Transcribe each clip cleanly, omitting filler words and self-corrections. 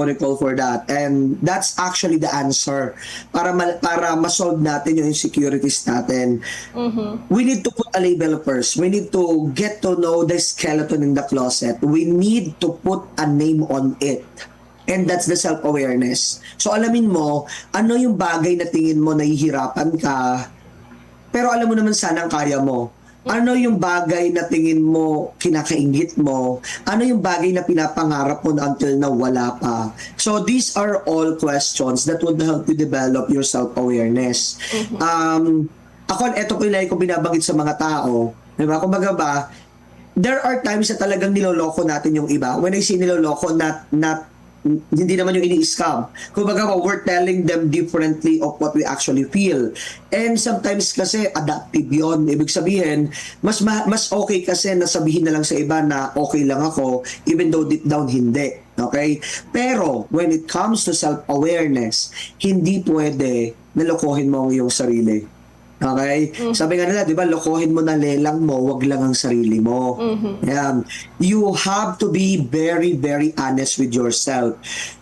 Nicole, for that. And that's actually the answer para ma-solve natin yung insecurities natin. We need to put a label first. We need to get to know the skeleton in the closet. We need to put a name on it. And that's the self-awareness. So alamin mo, ano yung bagay na tingin mo nahihirapan ka, pero alam mo naman sanang kaya mo. Ano yung bagay na tingin mo kinakaingit mo? Ano yung bagay na pinapangarap mo na until na wala pa? So these are all questions that would help you develop your self-awareness. Ako, eto po yung lagi ko binabanggit sa mga tao. Diba? Kumbaga ba, there are times na talagang niloloko natin yung iba. When I say niloloko, not hindi naman yung ini-scam. Kumbaga, we're telling them differently of what we actually feel. And sometimes kasi adaptive yun. Ibig sabihin, mas okay kasi nasabihin na lang sa iba na okay lang ako, even though deep down hindi. Okay? Pero, when it comes to self-awareness, hindi pwede nalokohin mo ang iyong sarili. Okay? Sabi nga nila, di ba, lokohin mo na lelang mo, wag lang ang sarili mo. Yan. You have to be very, very honest with yourself.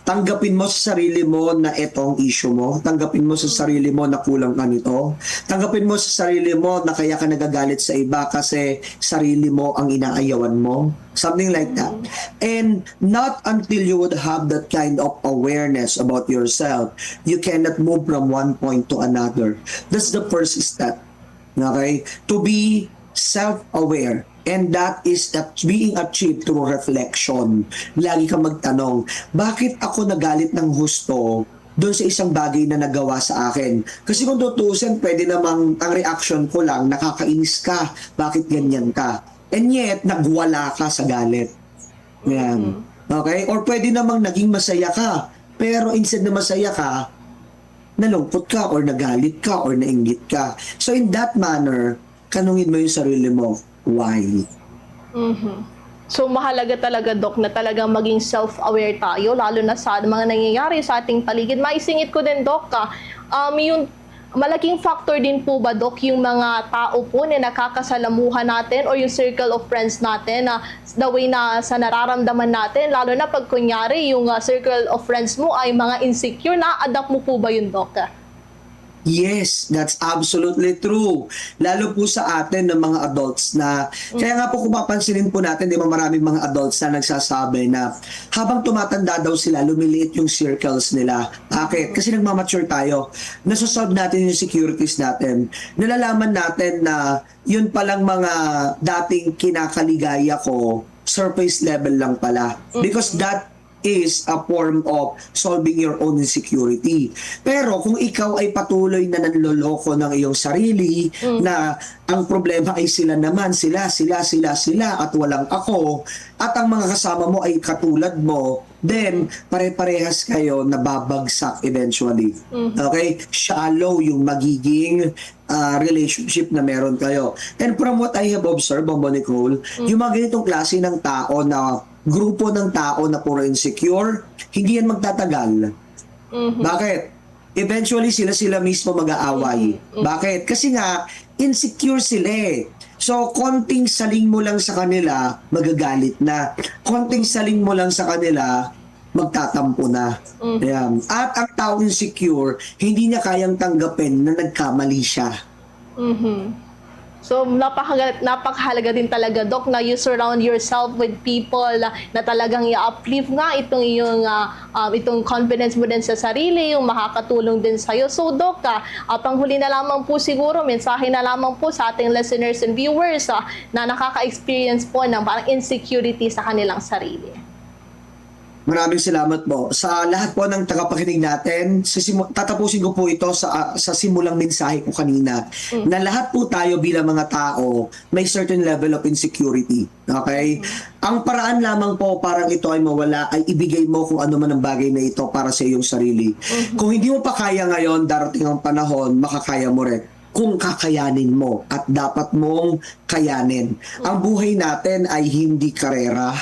Tanggapin mo sa sarili mo na ito ang issue mo. Tanggapin mo sa sarili mo na kulang ka nito. Tanggapin mo sa sarili mo na kaya ka nagagalit sa iba kasi sarili mo ang inaayawan mo. Something like that. And not until you would have that kind of awareness about yourself, you cannot move from one point to another. That's the first step. Okay? To be self-aware. And that is being achieved through reflection. Lagi kang magtanong, bakit ako nagalit ng husto doon sa isang bagay na nagawa sa akin? Kasi kung tutusin, pwede namang ang reaction ko lang, nakakainis ka, bakit ganyan ka? And yet, nagwala ka sa galit. Yan. Okay? Or pwede namang naging masaya ka, pero instead na masaya ka, nalungkot ka, or nagalit ka, or nainggit ka. So in that manner, kanungin mo yung sarili mo, why? So mahalaga talaga, Doc, na talagang maging self-aware tayo, lalo na sa mga nangyayari sa ating paligid. Maisingit ko din, Doc, yung malaking factor din po ba, Doc, yung mga tao po na nakakasalamuhan natin or yung circle of friends natin na the way na sa nararamdaman natin, lalo na pag kunyari yung circle of friends mo ay mga insecure, na-adapt mo po ba yun, Doc? Yes, that's absolutely true. Lalo po sa atin ng mga adults na, kaya nga po kung papansinin po natin, di ba maraming mga adults na nagsasabi na habang tumatanda daw sila, lumiliit yung circles nila. Bakit? Kasi nagmamature tayo. Nasosolve natin yung insecurities natin. Nalalaman natin na yun palang mga dating kinakaligaya ko, surface level lang pala. Because that is a form of solving your own insecurity. Pero kung ikaw ay patuloy na nanloloko ng iyong sarili, na ang problema ay sila naman, sila, at walang ako, at ang mga kasama mo ay katulad mo, then pare-parehas kayo nababagsak eventually. Okay? Shallow yung magiging relationship na meron kayo. And from what I have observed, Bombo Nicole, yung mga ganitong klase ng tao na grupo ng tao na puro insecure, hindi yan magtatagal. Bakit? Eventually, sila mismo mag-aaway. Bakit? Kasi nga, insecure sila eh. So, konting saling mo lang sa kanila, magagalit na. Konting saling mo lang sa kanila, magtatampo na. Ayan. At ang tao insecure, hindi niya kayang tanggapin na nagkamali siya. So, napakahalaga din talaga, Doc, na you surround yourself with people na talagang i-uplift nga itong confidence mo din sa sarili, yung makakatulong din sa'yo. So, Doc, panghuli na lamang po siguro, mensahe na lamang po sa ating listeners and viewers na nakaka-experience po ng parang insecurity sa kanilang sarili. Maraming salamat po. Sa lahat po ng tagapakinig natin, tatapusin ko po ito sa simulang mensahe ko kanina, na lahat po tayo bilang mga tao may certain level of insecurity. Okay? Ang paraan lamang po parang ito ay mawala ay ibigay mo kung ano man ang bagay na ito para sa iyong sarili. Kung hindi mo pa kaya ngayon, darating ang panahon, makakaya mo rin kung kakayanin mo at dapat mong kayanin. Ang buhay natin ay hindi karera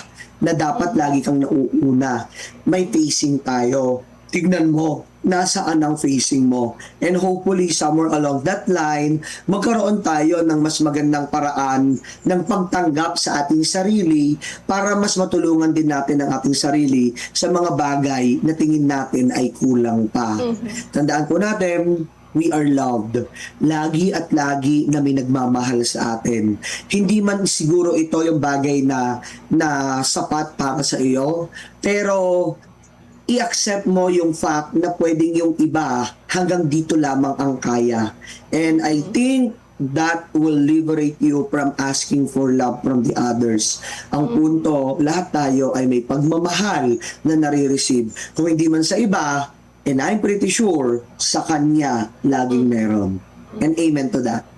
na dapat lagi kang nauuna. May pacing tayo. tignan mo, nasaan ang facing mo. And hopefully, somewhere along that line, magkaroon tayo ng mas magandang paraan ng pagtanggap sa ating sarili para mas matulungan din natin ang ating sarili sa mga bagay na tingin natin ay kulang pa. Tandaan po natin, we are loved. Lagi at lagi na may nagmamahal sa atin. Hindi man siguro ito yung bagay na sapat para sa iyo, pero i-accept mo yung fact na pwedeng yung iba hanggang dito lamang ang kaya. And I think that will liberate you from asking for love from the others. Ang punto, lahat tayo ay may pagmamahal na nare-receive. Kung hindi man sa iba, and I'm pretty sure, sa kanya laging meron. And amen to that.